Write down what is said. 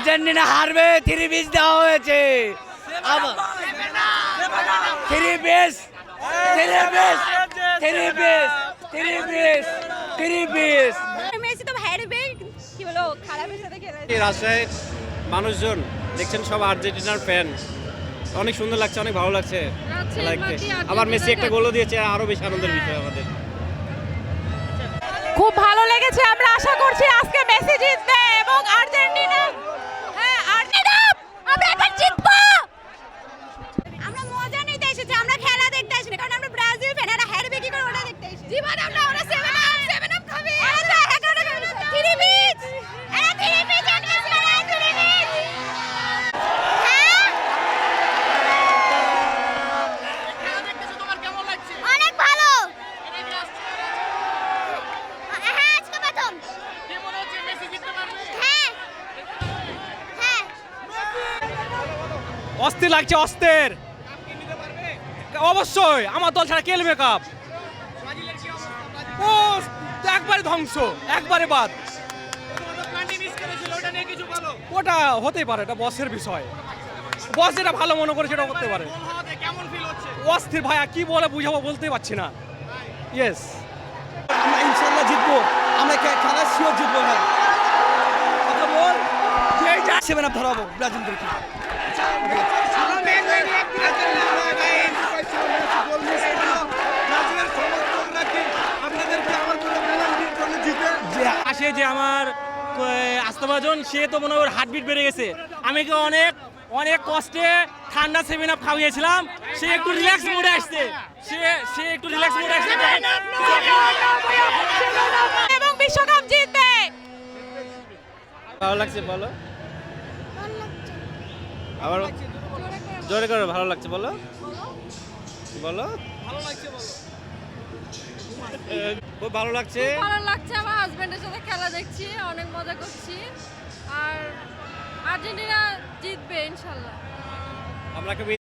Argentina হারবে, 3 piece দেওয়া হয়েছে। থ্রি পিস মেসি তো হারবে, কি বলো, খারাপের সাথে খেলেছে। রাজশাহীর মানুষজন দেখছেন সব আর্জেন্টিনার ফ্যান, অনেক সুন্দর লাগছে, অনেক ভালো লাগছে। আবার মেসি একটা গোলও দিয়েছে, আরো বেশি আনন্দের বিষয় আমাদের। খুব ভালো লেগেছে। আমরা আশা করছি আজকে মেসি জিতবে এবং আর্জেন্টিনা, হ্যাঁ আর্জেন্টিনা, আমরা এবার জিতবো। আমরা মজা নিতে এসেছি, আমরা খেলা দেখতে আসিনি, কারণ আমরা ব্রাজিল ফ্যান। এরা হারবে কি করে ওটা দেখতে এসেছি। জীবনে আমরা ওরা 7 আপ খাবে। এরা 3 পিচ, এরা 3 পিচ, এরা 3 পিচ। অনেক ভালো। হ্যাঁ, আজকে প্রথম। হ্যাঁ, হ্যাঁ। অস্থির লাগছে, অস্থির। অবশ্যই আমার দল ছাড়া খেলবে কাপ। ও একবারে ধ্বংস, একবারে বাদ। ওটা হতেই পারে, এটা বসের বিষয়। বস যেটা ভালো মনে করে সেটা করতে পারে। অস্থির ভাইয়া, কি বলে বুঝাবো বলতেই পারছি না। ইয়েস, আমরা ইনশাল্লাহ জিতবো। আমরা খেলা শিওর জিতবো। হ্যাঁ, কথা বল। 7 আপ ধরাবো ব্রাজিলদেরকে। আসে যে আমার আস্থাভাজন, সে তো মনে হয় হার্টবিট বেড়ে গেছে। আমি কি অনেক অনেক কষ্টে ঠান্ডা 7 আপ খাওয়িয়েছিলাম, সে একটু রিল্যাক্স মোডে আসছে। সে একটু রিল্যাক্স মোডে আসছে এবং বিশ্বকাপ জিতবে। ভালো লাগছে বলো, আবার জোরে করে ভালো লাগছে বলো, বলো ভালো লাগছে বলো। খুব ভালো লাগছে। ভালো লাগছে, আমার হাজবেন্ডের সাথে খেলা দেখছি, অনেক মজা করছি। আর আর্জেন্টিনা জিতবে ইনশাল্লাহ। আমরা